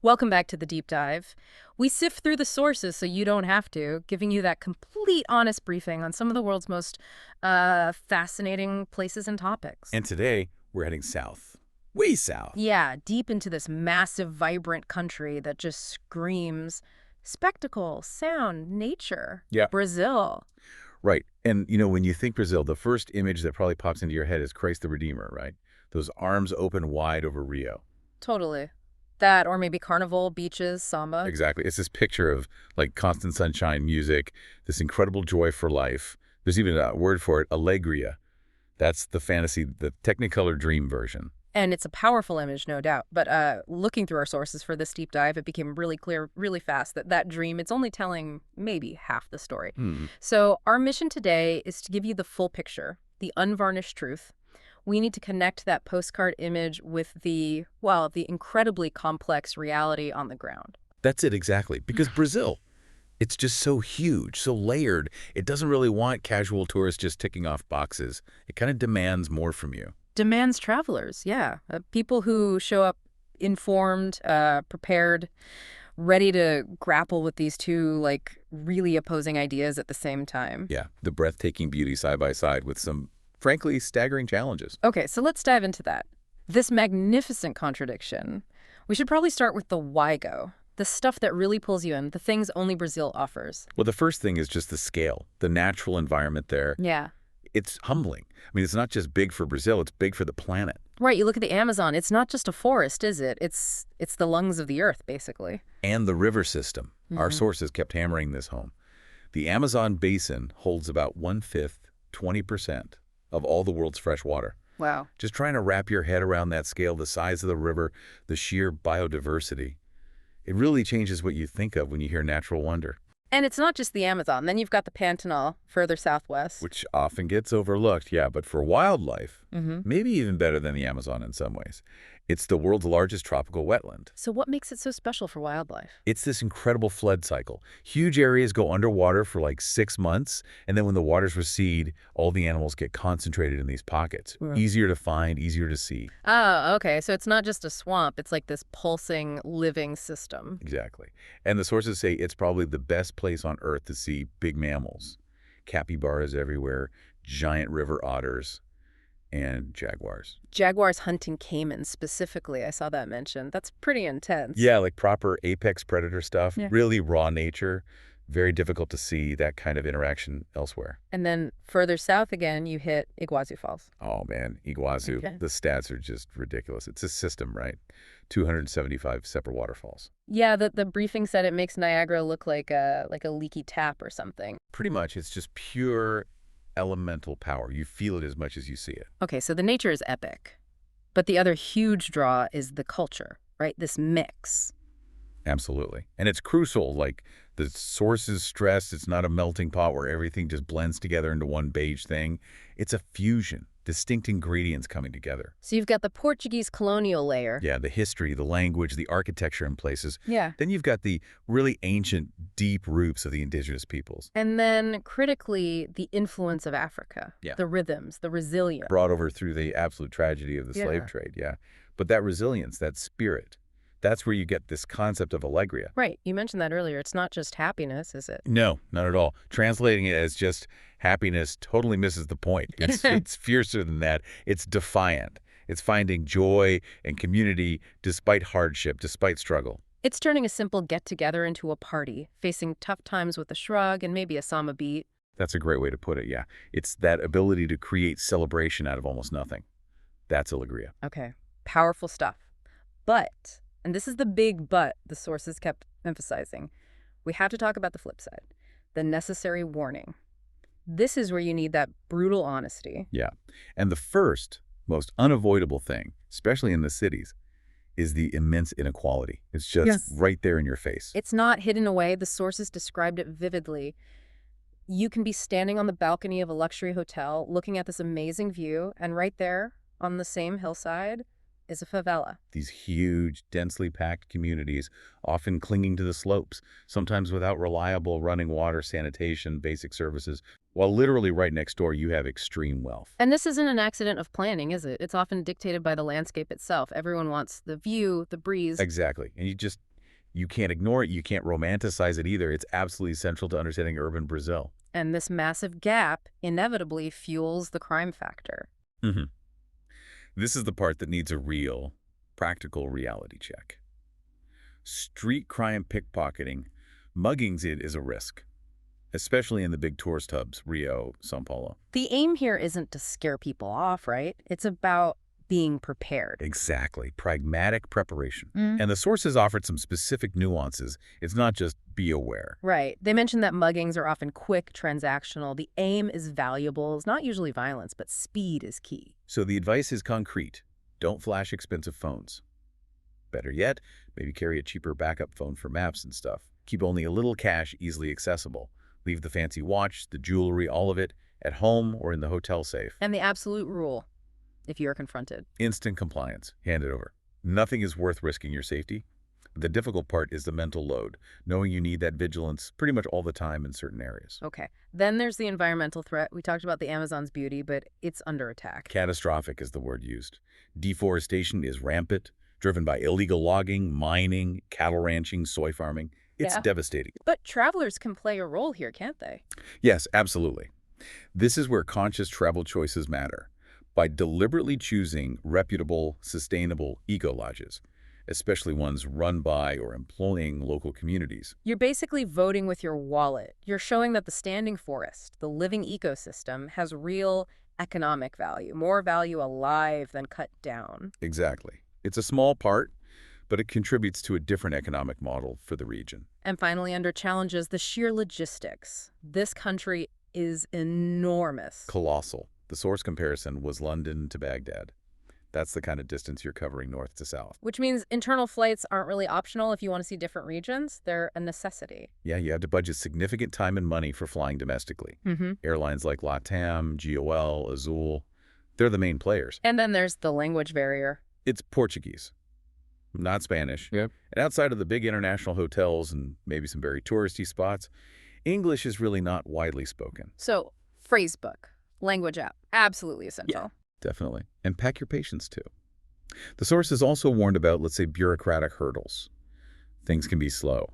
Welcome back to the deep dive. We sift through the sources so you don't have to, giving you that complete honest briefing on some of the world's most fascinating places and topics. And today, we're heading south. Way south. Yeah, deep into this massive, vibrant country that just screams spectacle, sound, nature. Yeah. Brazil. Right. And, when you think Brazil, the first image that probably pops into your head is Christ the Redeemer, right? Those arms open wide over Rio. Totally. That, or maybe carnival, beaches, samba. Exactly. It's this picture of, constant sunshine, music, this incredible joy for life. There's even a word for it, Alegria. That's the fantasy, the Technicolor dream version. And it's a powerful image, no doubt. But looking through our sources for this deep dive, it became really clear really fast that dream, it's only telling maybe half the story. So our mission today is to give you the full picture, the unvarnished truth. We need to connect that postcard image with the incredibly complex reality on the ground. That's it, exactly. Because Brazil, it's just so huge, so layered. It doesn't really want casual tourists just ticking off boxes. It kind of demands more from you. Demands travelers, yeah. People who show up informed, prepared, ready to grapple with these two, really opposing ideas at the same time. Yeah, the breathtaking beauty side by side with some, frankly, staggering challenges. Okay, so let's dive into that. This magnificent contradiction. We should probably start with the why go, the stuff that really pulls you in, the things only Brazil offers. Well, the first thing is just the scale, the natural environment there. Yeah. It's humbling. I mean, it's not just big for Brazil, it's big for the planet. Right, you look at the Amazon, it's not just a forest, is it? It's the lungs of the earth, basically. And the river system. Our sources kept hammering this home. The Amazon basin holds about 1/5, 20% of all the world's fresh water. Wow. Just trying to wrap your head around that scale, the size of the river, the sheer biodiversity. It really changes what you think of when you hear natural wonder. And it's not just the Amazon. Then you've got the Pantanal further southwest. Which often gets overlooked, yeah, but for wildlife, maybe even better than the Amazon in some ways. It's the world's largest tropical wetland. So what makes it so special for wildlife? It's this incredible flood cycle. Huge areas go underwater for 6 months, and then when the waters recede, all the animals get concentrated in these pockets. Right. Easier to find, easier to see. Oh, okay. So it's not just a swamp. It's like this pulsing, living system. Exactly. And the sources say it's probably the best place on Earth to see big mammals. Capybaras everywhere, giant river otters, and jaguars. Jaguars hunting caimans specifically. I saw that mentioned. That's pretty intense. Yeah, like proper apex predator stuff. Yeah. Really raw nature. Very difficult to see that kind of interaction elsewhere. And then further south again, you hit Iguazufalls. Oh, man, Iguazu. Okay. The stats are just ridiculous. It's a system, right? 275 separate waterfalls. Yeah, the briefing said it makes Niagara look like a leaky tap or something. Pretty much. It's just pure elemental power. You feel it as much as you see it. Okay, so the nature is epic. But the other huge draw is the culture, right? This mix. Absolutely. And it's crucial. The sources stress, it's not a melting pot where everything just blends together into one beige thing. It's a fusion. Distinct ingredients coming together. So you've got the Portuguese colonial layer. Yeah, the history, the language, the architecture in places. Yeah. Then you've got the really ancient, deep roots of the indigenous peoples. And then, critically, the influence of Africa. Yeah. The rhythms, the resilience. Brought over through the absolute tragedy of the slave trade, yeah. But that resilience, that spirit, that's where you get this concept of Alegria. Right. You mentioned that earlier. It's not just happiness, is it? No, not at all. Translating it as just happiness totally misses the point. It's fiercer than that. It's defiant. It's finding joy and community despite hardship, despite struggle. It's turning a simple get-together into a party, facing tough times with a shrug and maybe a samba beat. That's a great way to put it, yeah. It's that ability to create celebration out of almost nothing. That's Alegria. Okay. Powerful stuff. But, and this is the big but the sources kept emphasizing, we have to talk about the flip side, the necessary warning. This is where you need that brutal honesty. Yeah. And the first, most unavoidable thing, especially in the cities, is the immense inequality. It's just right there in your face. It's not hidden away. The sources described it vividly. You can be standing on the balcony of a luxury hotel looking at this amazing view, and right there on the same hillside is a favela. These huge, densely packed communities, often clinging to the slopes, sometimes without reliable running water, sanitation, basic services, while literally right next door you have extreme wealth. And this isn't an accident of planning, is it? It's often dictated by the landscape itself. Everyone wants the view, the breeze. Exactly. And You can't ignore it. You can't romanticize it either. It's absolutely essential to understanding urban Brazil. And this massive gap inevitably fuels the crime factor. hmm This is the part that needs a real, practical reality check. Street crime, pickpocketing, muggings it is a risk, especially in the big tourist hubs, Rio, São Paulo. The aim here isn't to scare people off, right? It's about being prepared. Exactly. Pragmatic preparation. And the sources offered some specific nuances. It's not just be aware. Right. They mentioned that muggings are often quick, transactional. The aim is valuable. It's not usually violence, but speed is key. So the advice is concrete. Don't flash expensive phones. Better yet, maybe carry a cheaper backup phone for maps and stuff. Keep only a little cash easily accessible. Leave the fancy watch, the jewelry, all of it, at home or in the hotel safe. And the absolute rule, if you are confronted. Instant compliance. Hand it over. Nothing is worth risking your safety. The difficult part is the mental load, knowing you need that vigilance pretty much all the time in certain areas. Okay. Then there's the environmental threat. We talked about the Amazon's beauty, but it's under attack. Catastrophic is the word used. Deforestation is rampant, driven by illegal logging, mining, cattle ranching, soy farming. It's devastating. But travelers can play a role here, can't they? Yes, absolutely. This is where conscious travel choices matter. By deliberately choosing reputable, sustainable eco-lodges, especially ones run by or employing local communities. You're basically voting with your wallet. You're showing that the standing forest, the living ecosystem, has real economic value, more value alive than cut down. Exactly. It's a small part, but it contributes to a different economic model for the region. And finally, under challenges, the sheer logistics. This country is enormous. Colossal. The source comparison was London to Baghdad. That's the kind of distance you're covering north to south. Which means internal flights aren't really optional if you want to see different regions. They're a necessity. Yeah, you have to budget significant time and money for flying domestically. Airlines like LATAM, GOL, Azul, they're the main players. And then there's the language barrier. It's Portuguese, not Spanish. Yep. And outside of the big international hotels and maybe some very touristy spots, English is really not widely spoken. So, phrasebook, language app, absolutely essential. Definitely. And pack your patience, too. The source is also warned about, let's say, bureaucratic hurdles. Things can be slow.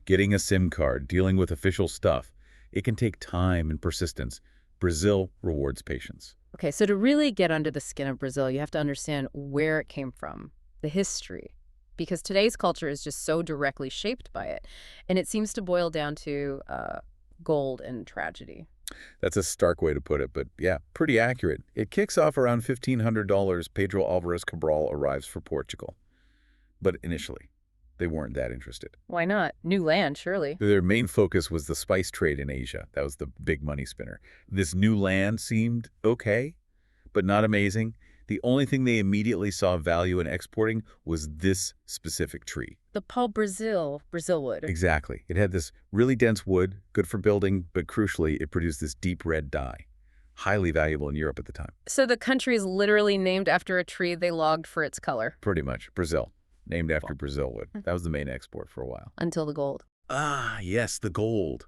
Getting a SIM card, dealing with official stuff, it can take time and persistence. Brazil rewards patience. Okay, so to really get under the skin of Brazil, you have to understand where it came from, the history, because today's culture is just so directly shaped by it. And it seems to boil down to gold and tragedy. That's a stark way to put it, but yeah, pretty accurate. It kicks off around $1,500 Pedro Alvarez Cabral arrives for Portugal. But initially, they weren't that interested. Why not? New land, surely. Their main focus was the spice trade in Asia. That was the big money spinner. This new land seemed okay, but not amazing. The only thing they immediately saw value in exporting was this specific tree. The pau-brasil, Brazil wood. Exactly. It had this really dense wood, good for building, but crucially, it produced this deep red dye, highly valuable in Europe at the time. So the country is literally named after a tree they logged for its color. Pretty much. Brazil. Named after Brazil wood. That was the main export for a while. Until the gold. Ah, yes, the gold.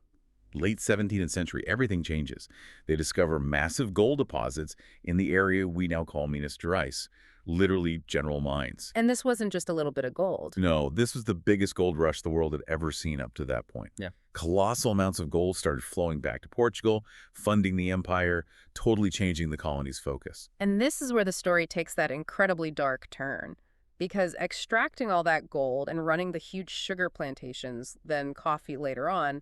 Late 17th century, everything changes. They discover massive gold deposits in the area we now call Minas Gerais, literally general mines. And this wasn't just a little bit of gold. No, this was the biggest gold rush the world had ever seen up to that point. Yeah. Colossal amounts of gold started flowing back to Portugal, funding the empire, totally changing the colony's focus. And this is where the story takes that incredibly dark turn. Because extracting all that gold and running the huge sugar plantations, then coffee later on,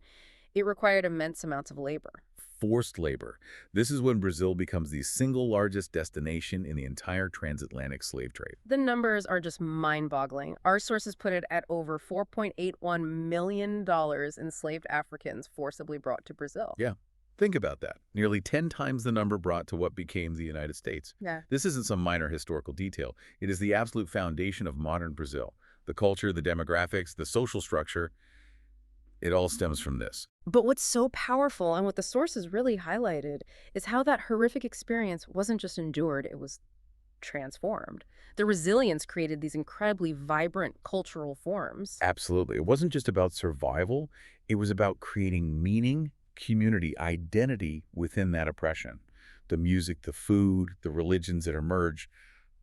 it required immense amounts of labor. Forced labor. This is when Brazil becomes the single largest destination in the entire transatlantic slave trade. The numbers are just mind-boggling. Our sources put it at over $4.81 million enslaved Africans forcibly brought to Brazil. Yeah. Think about that. Nearly 10 times the number brought to what became the United States. Yeah. This isn't some minor historical detail. It is the absolute foundation of modern Brazil. The culture, the demographics, the social structure, it all stems from this. But what's so powerful, and what the sources really highlighted, is how that horrific experience wasn't just endured, it was transformed. The resilience created these incredibly vibrant cultural forms. Absolutely. It wasn't just about survival. It was about creating meaning, community, identity within that oppression. The music, the food, the religions that emerged,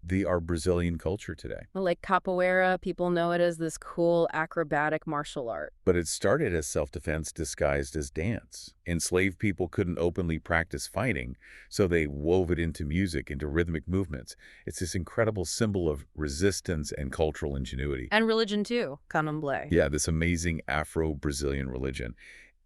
They are Brazilian culture today. Well, like capoeira, people know it as this cool acrobatic martial art. But it started as self-defense disguised as dance. Enslaved people couldn't openly practice fighting, so they wove it into music, into rhythmic movements. It's this incredible symbol of resistance and cultural ingenuity. And religion too, candomblé. Yeah, this amazing Afro-Brazilian religion.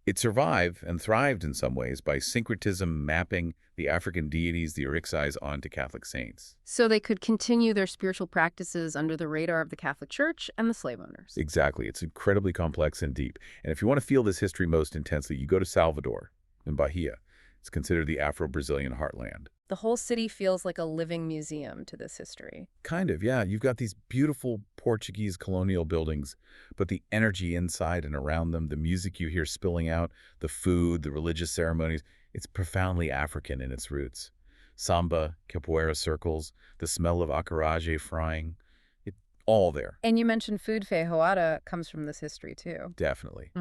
It survived and thrived in some ways by syncretism mapping the African deities, the Orixás, onto Catholic saints. So they could continue their spiritual practices under the radar of the Catholic Church and the slave owners. Exactly. It's incredibly complex and deep. And if you want to feel this history most intensely, you go to Salvador in Bahia. It's considered the Afro-Brazilian heartland. The whole city feels like a living museum to this history. Kind of, yeah. You've got these beautiful Portuguese colonial buildings, but the energy inside and around them, the music you hear spilling out, the food, the religious ceremonies, it's profoundly African in its roots. Samba, capoeira circles, the smell of acarajé frying, it's all there. And you mentioned food. Feijoada comes from this history too. Definitely.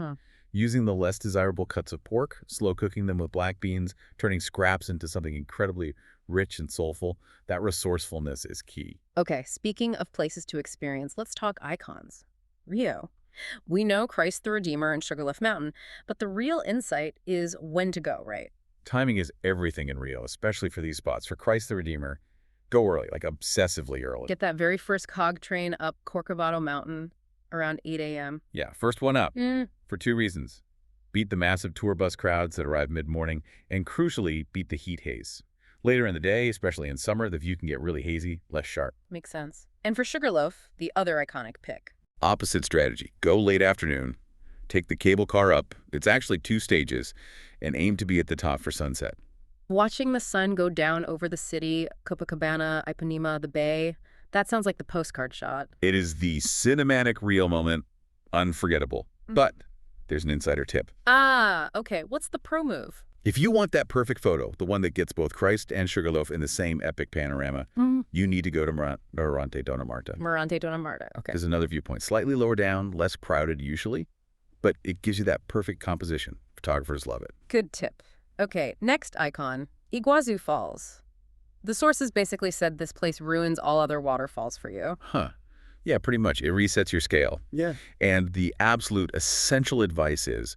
Using the less desirable cuts of pork, slow cooking them with black beans, turning scraps into something incredibly rich and soulful, that resourcefulness is key. Okay, speaking of places to experience, let's talk icons. Rio. We know Christ the Redeemer and Sugarloaf Mountain, but the real insight is when to go, right? Timing is everything in Rio, especially for these spots. For Christ the Redeemer, go early, like obsessively early. Get that very first cog train up Corcovado Mountain around 8 a.m. Yeah, first one up. For two reasons. Beat the massive tour bus crowds that arrive mid-morning, and crucially, beat the heat haze. Later in the day, especially in summer, the view can get really hazy, less sharp. Makes sense. And for Sugarloaf, the other iconic pick. Opposite strategy. Go late afternoon, take the cable car up. It's actually 2 stages, and aim to be at the top for sunset. Watching the sun go down over the city, Copacabana, Ipanema, the bay, that sounds like the postcard shot. It is the cinematic Rio moment, unforgettable. But there's an insider tip. Okay. What's the pro move? If you want that perfect photo, the one that gets both Christ and Sugarloaf in the same epic panorama, you need to go to Morante Dona Marta. Morante Dona Marta, okay. There's another viewpoint, slightly lower down, less crowded usually, but it gives you that perfect composition. Photographers love it. Good tip. Okay, next icon, Iguazufalls. The sources basically said this place ruins all other waterfalls for you. Huh. Yeah, pretty much. It resets your scale. Yeah. And the absolute essential advice is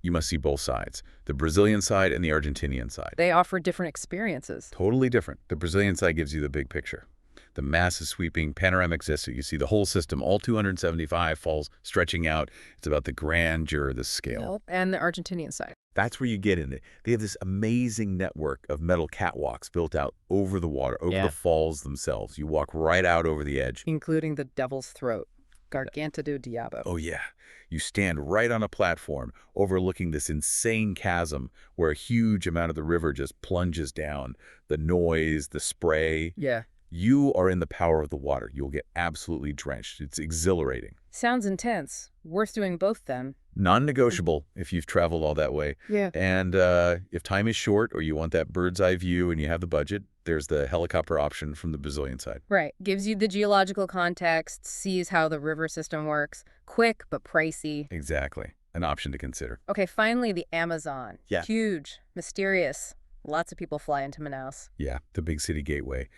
you must see both sides, the Brazilian side and the Argentinian side. They offer different experiences. Totally different. The Brazilian side gives you the big picture. The massive sweeping panoramic vista. You see the whole system, all 275 falls stretching out. It's about the grandeur, the scale. Nope. And the Argentinian side. That's where you get in it. They have this amazing network of metal catwalks built out over the water, over the falls themselves. You walk right out over the edge. Including the Devil's Throat, Garganta do Diabo. Oh, yeah. You stand right on a platform overlooking this insane chasm where a huge amount of the river just plunges down. The noise, the spray. Yeah. You are in the power of the water. You'll get absolutely drenched. It's exhilarating. Sounds intense. Worth doing both then. Non-negotiable if you've traveled all that way. Yeah. And if time is short or you want that bird's eye view and you have the budget, there's the helicopter option from the Brazilian side. Right. Gives you the geological context, sees how the river system works. Quick, but pricey. Exactly. An option to consider. Okay, finally, the Amazon. Yeah. Huge, mysterious. Lots of people fly into Manaus. Yeah, the big city gateway.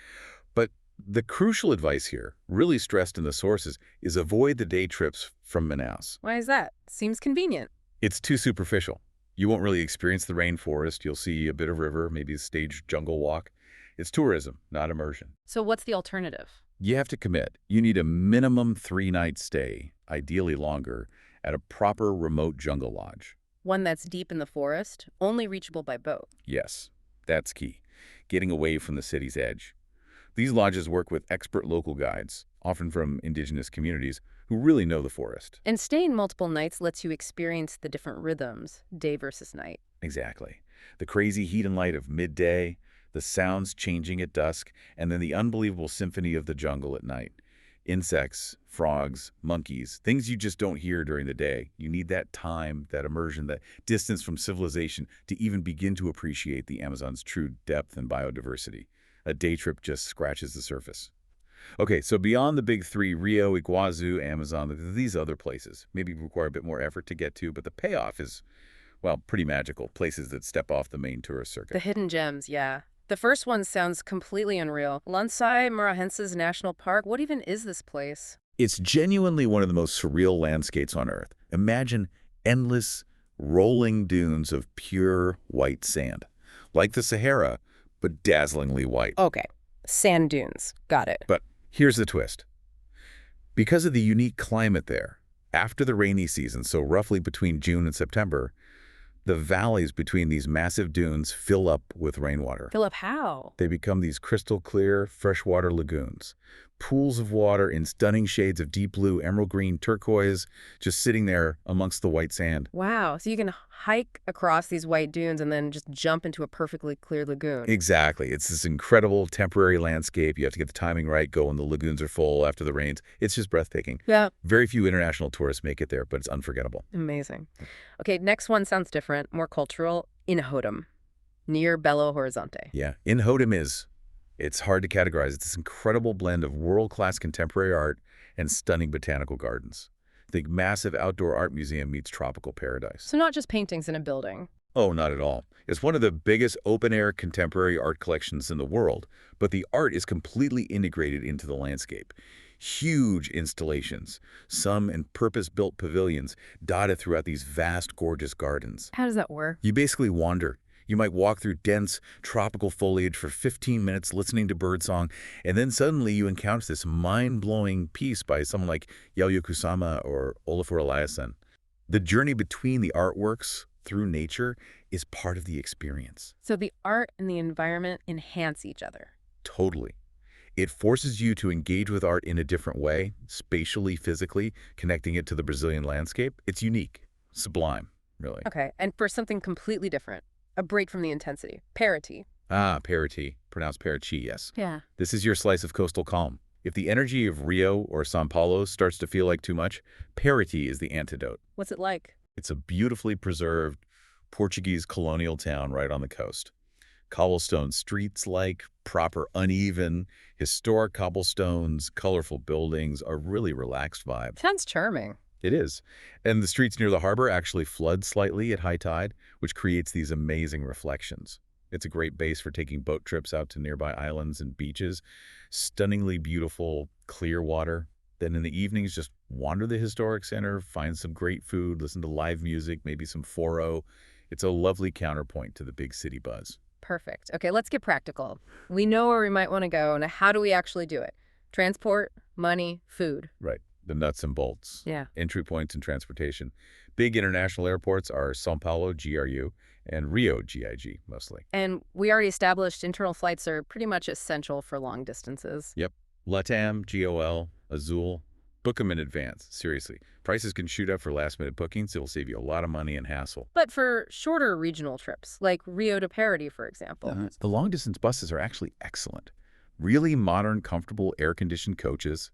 But the crucial advice here, really stressed in the sources, is avoid the day trips from Manaus. Why is that? Seems convenient. It's too superficial. You won't really experience the rainforest. You'll see a bit of river, maybe a staged jungle walk. It's tourism, not immersion. So what's the alternative? You have to commit. You need a minimum 3-night stay, ideally longer, at a proper remote jungle lodge. One that's deep in the forest, only reachable by boat. Yes, that's key. Getting away from the city's edge. These lodges work with expert local guides, often from indigenous communities, who really know the forest. And staying multiple nights lets you experience the different rhythms, day versus night. Exactly. The crazy heat and light of midday, the sounds changing at dusk, and then the unbelievable symphony of the jungle at night. Insects, frogs, monkeys, things you just don't hear during the day. You need that time, that immersion, that distance from civilization to even begin to appreciate the Amazon's true depth and biodiversity. A day trip just scratches the surface. Okay, so beyond the big 3, Rio, Iguazu, Amazon, these other places maybe require a bit more effort to get to, but the payoff is, well, pretty magical. Places that step off the main tourist circuit. The hidden gems, yeah. The first one sounds completely unreal. Lansai Marahenses National Park. What even is this place? It's genuinely one of the most surreal landscapes on Earth. Imagine endless, rolling dunes of pure white sand, like the Sahara, but dazzlingly white. Okay, sand dunes. Got it. But here's the twist. Because of the unique climate there, after the rainy season, so roughly between June and September, the valleys between these massive dunes fill up with rainwater. Fill up how? They become these crystal clear freshwater lagoons, pools of water in stunning shades of deep blue, emerald green, turquoise, just sitting there amongst the white sand. Wow, so you can hike across these white dunes and then just jump into a perfectly clear lagoon. Exactly. It's this incredible temporary landscape. You have to get the timing right, go when the lagoons are full after the rains. It's just breathtaking. Yeah. Very few international tourists make it there, but it's unforgettable. Amazing. Okay, next one sounds different, more cultural. Inhotim, near Belo Horizonte. Yeah, Inhotim is. It's hard to categorize. It's this incredible blend of world-class contemporary art and stunning botanical gardens. The massive outdoor art museum meets tropical paradise. So not just paintings in a building. Oh, not at all. It's one of the biggest open-air contemporary art collections in the world, but the art is completely integrated into the landscape. Huge installations, some in purpose-built pavilions dotted throughout these vast, gorgeous gardens. How does that work? You basically wander. You might walk through dense, tropical foliage for 15 minutes listening to birdsong, and then suddenly you encounter this mind-blowing piece by someone like Yayoi Kusama or Olafur Eliasson. The journey between the artworks through nature is part of the experience. So the art and the environment enhance each other. Totally. It forces you to engage with art in a different way, spatially, physically, connecting it to the Brazilian landscape. It's unique, sublime, really. Okay, and for something completely different, a break from the intensity. Parity. Ah, Parati, pronounced Parachi, yes. Yeah. This is your slice of coastal calm. If the energy of Rio or São Paulo starts to feel like too much, Parati is the antidote. What's it like? It's a beautifully preserved Portuguese colonial town right on the coast. Cobblestone streets like proper uneven, historic cobblestones, colorful buildings, a really relaxed vibe. Sounds charming. It is. And the streets near the harbor actually flood slightly at high tide, which creates these amazing reflections. It's a great base for taking boat trips out to nearby islands and beaches. Stunningly beautiful, clear water. Then in the evenings, just wander the historic center, find some great food, listen to live music, maybe some foro. It's a lovely counterpoint to the big city buzz. Perfect. Okay, let's get practical. We know where we might want to go. Now, how do we actually do it? Transport, money, food. Right. The nuts and bolts. Yeah. Entry points and transportation. Big international airports are São Paulo, GRU, and Rio, GIG, mostly. And we already established internal flights are pretty much essential for long distances. Yep. LATAM, GOL, Azul. Book them in advance. Seriously. Prices can shoot up for last-minute bookings. It'll save you a lot of money and hassle. But for shorter regional trips, like Rio to Parati, for example. The long-distance buses are actually excellent. Really modern, comfortable, air-conditioned coaches,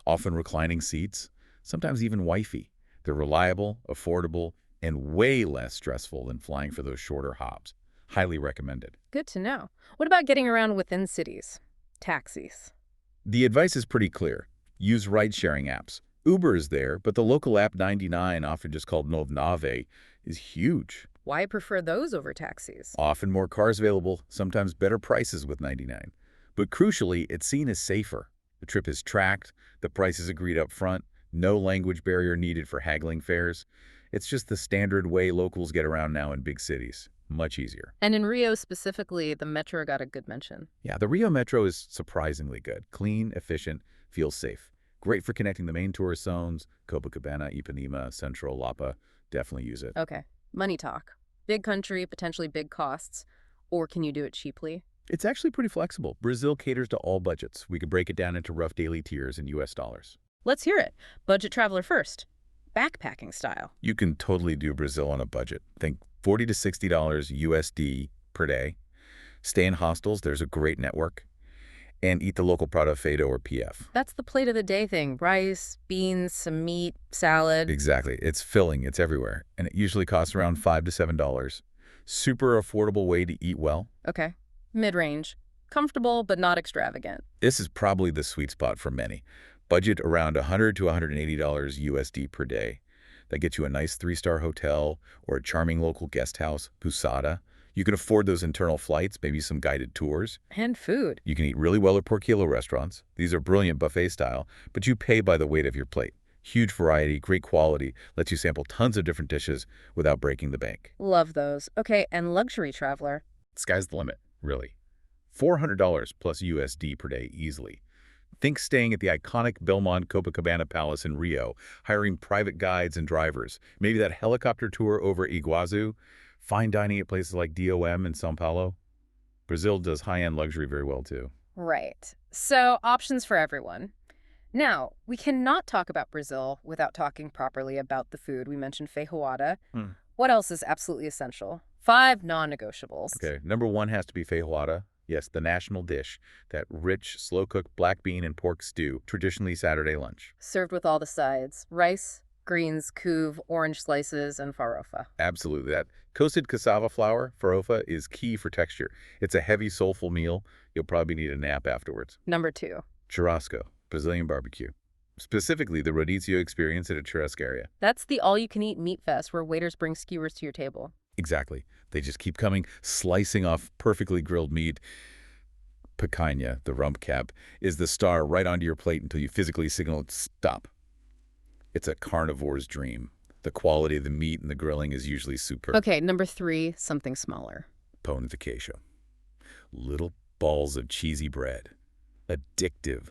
often reclining seats, sometimes even wifey. They're reliable, affordable, and way less stressful than flying for those shorter hops. Highly recommended. Good to know. What about getting around within cities? Taxis. The advice is pretty clear. Use ride-sharing apps. Uber is there, but the local app 99, often just called Novnave, is huge. Why prefer those over taxis? Often more cars available, sometimes better prices with 99. But crucially, it's seen as safer. The trip is tracked, the price is agreed up front, no language barrier needed for haggling fares. It's just the standard way locals get around now in big cities. Much easier. And in Rio specifically, the metro got a good mention. Yeah, the Rio Metro is surprisingly good. Clean, efficient, feels safe. Great for connecting the main tourist zones, Copacabana, Ipanema, Central, Lapa. Definitely use it. Okay. Money talk. Big country, potentially big costs. Or can you do it cheaply? It's actually pretty flexible. Brazil caters to all budgets. We could break it down into rough daily tiers in US dollars. Let's hear it. Budget traveler first. Backpacking style. You can totally do Brazil on a budget. Think $40 to $60 USD per day. Stay in hostels. There's a great network. And eat the local prato feito or PF. That's the plate of the day thing. Rice, beans, some meat, salad. Exactly. It's filling. It's everywhere. And it usually costs around $5 to $7. Super affordable way to eat well. Okay. Mid-range. Comfortable, but not extravagant. This is probably the sweet spot for many. Budget around $100 to $180 USD per day. That gets you a nice 3-star hotel or a charming local guest house, pousada. You can afford those internal flights, maybe some guided tours. And food. You can eat really well at per kilo restaurants. These are brilliant buffet style, but you pay by the weight of your plate. Huge variety, great quality, lets you sample tons of different dishes without breaking the bank. Love those. Okay, and luxury traveler. Sky's the limit, really. $400 plus USD per day easily. Think staying at the iconic Belmont Copacabana Palace in Rio, hiring private guides and drivers, maybe that helicopter tour over Iguazu, fine dining at places like DOM in São Paulo. Brazil does high-end luxury very well, too. Right. So, options for everyone. Now, we cannot talk about Brazil without talking properly about the food. We mentioned feijoada. What else is absolutely essential? 5 non-negotiables. Okay, number 1 has to be feijoada. Yes, the national dish, that rich, slow-cooked black bean and pork stew, traditionally Saturday lunch. Served with all the sides. Rice, greens, couve, orange slices, and farofa. Absolutely. That toasted cassava flour, farofa, is key for texture. It's a heavy, soulful meal. You'll probably need a nap afterwards. Number 2. Churrasco, Brazilian barbecue. Specifically, the rodizio experience at a churrascaria. That's the all-you-can-eat meat fest where waiters bring skewers to your table. Exactly. They just keep coming, slicing off perfectly grilled meat. Picanha, the rump cap, is the star right onto your plate until you physically signal stop. It's a carnivore's dream. The quality of the meat and the grilling is usually superb. Okay, number 3, something smaller. Pão de queijo. Little balls of cheesy bread. Addictive.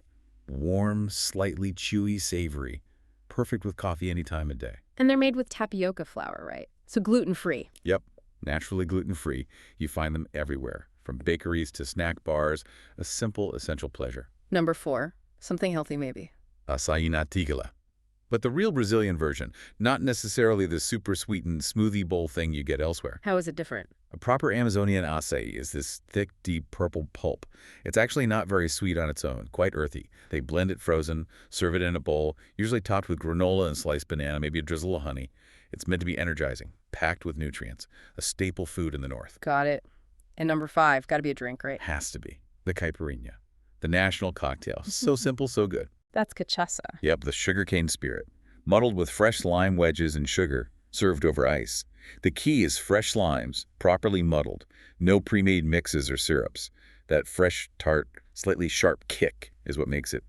Warm, slightly chewy, savory. Perfect with coffee any time of day. And they're made with tapioca flour, right? So gluten-free. Yep. Naturally gluten-free. You find them everywhere. From bakeries to snack bars. A simple, essential pleasure. Number 4, something healthy maybe. Açaí na tigela. But the real Brazilian version, not necessarily the super sweetened smoothie bowl thing you get elsewhere. How is it different? A proper Amazonian acai is this thick, deep purple pulp. It's actually not very sweet on its own, quite earthy. They blend it frozen, serve it in a bowl, usually topped with granola and sliced banana, maybe a drizzle of honey. It's meant to be energizing, packed with nutrients, a staple food in the north. Got it. And number 5, got to be a drink, right? Has to be. The caipirinha, the national cocktail. So simple, so good. That's cachaça. Yep, the sugarcane spirit. Muddled with fresh lime wedges and sugar, served over ice. The key is fresh limes, properly muddled. No pre-made mixes or syrups. That fresh, tart, slightly sharp kick is what makes it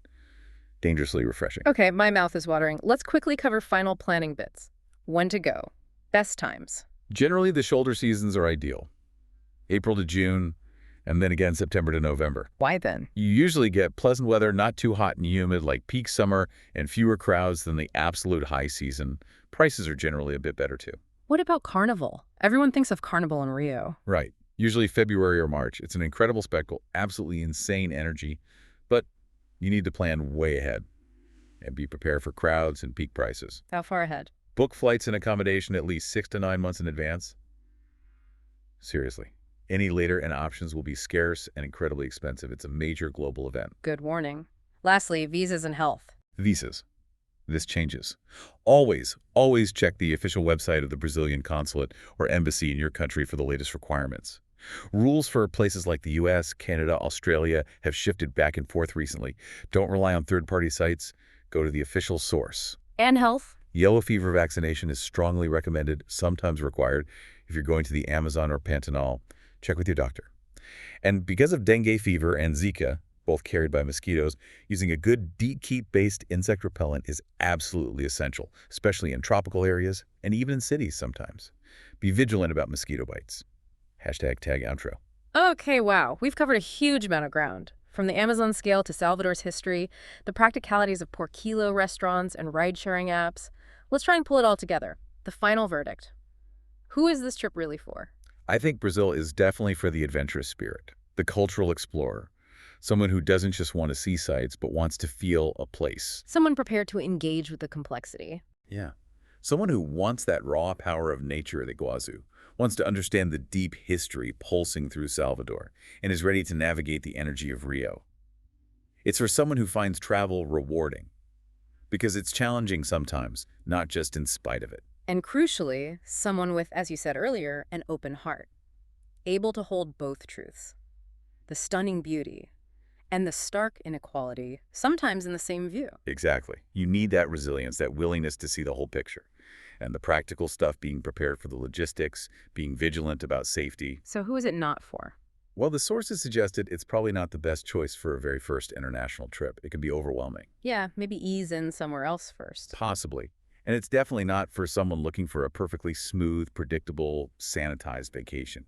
dangerously refreshing. Okay, my mouth is watering. Let's quickly cover final planning bits. When to go. Best times. Generally, the shoulder seasons are ideal. April to June, and then again September to November. Why then? You usually get pleasant weather, not too hot and humid like peak summer, and fewer crowds than the absolute high season. Prices are generally a bit better too. What about Carnival? Everyone thinks of Carnival in Rio. Right. Usually February or March. It's an incredible spectacle, absolutely insane energy, but you need to plan way ahead and be prepared for crowds and peak prices. How far ahead? Book flights and accommodation at least 6 to 9 months in advance. Seriously. Any later and options will be scarce and incredibly expensive. It's a major global event. Good warning. Lastly, visas and health. Visas. This changes. Always, always check the official website of the Brazilian consulate or embassy in your country for the latest requirements. Rules for places like the US, Canada, Australia have shifted back and forth recently. Don't rely on third-party sites. Go to the official source. And health. Yellow fever vaccination is strongly recommended, sometimes required. If you're going to the Amazon or Pantanal, check with your doctor. And because of dengue fever and Zika, both carried by mosquitoes, using a good DEET-based insect repellent is absolutely essential, especially in tropical areas and even in cities sometimes. Be vigilant about mosquito bites. #tag outro. Okay, wow. We've covered a huge amount of ground. From the Amazon scale to Salvador's history, the practicalities of per kilo restaurants and ride-sharing apps. Let's try and pull it all together. The final verdict. Who is this trip really for? I think Brazil is definitely for the adventurous spirit, the cultural explorer, someone who doesn't just want to see sights, but wants to feel a place. Someone prepared to engage with the complexity. Yeah. Someone who wants that raw power of nature at Iguazu, wants to understand the deep history pulsing through Salvador, and is ready to navigate the energy of Rio. It's for someone who finds travel rewarding, because it's challenging sometimes, not just in spite of it. And crucially, someone with, as you said earlier, an open heart, able to hold both truths, the stunning beauty and the stark inequality, sometimes in the same view. Exactly. You need that resilience, that willingness to see the whole picture. And the practical stuff, being prepared for the logistics, being vigilant about safety. So who is it not for? Well, the sources suggested it's probably not the best choice for a very first international trip. It can be overwhelming. Yeah, maybe ease in somewhere else first. Possibly. And it's definitely not for someone looking for a perfectly smooth, predictable, sanitized vacation.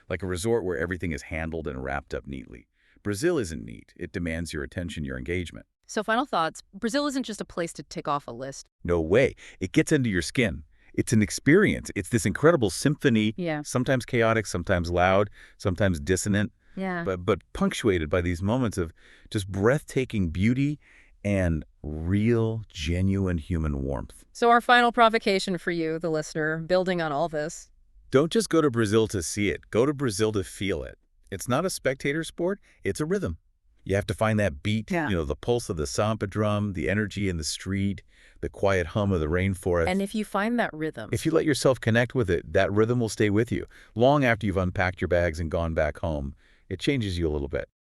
Like a resort where everything is handled and wrapped up neatly. Brazil isn't neat. It demands your attention, your engagement. So final thoughts, Brazil isn't just a place to tick off a list. No way. It gets into your skin. It's an experience. It's this incredible symphony, Yeah. sometimes chaotic, sometimes loud, sometimes dissonant, Yeah. but punctuated by these moments of just breathtaking beauty and real, genuine human warmth. So our final provocation for you, the listener, building on all this. Don't just go to Brazil to see it. Go to Brazil to feel it. It's not a spectator sport. It's a rhythm. You have to find that beat, the pulse of the samba drum, the energy in the street, the quiet hum of the rainforest. And if you find that rhythm, If you let yourself connect with it, that rhythm will stay with you long after you've unpacked your bags and gone back home. It changes you a little bit.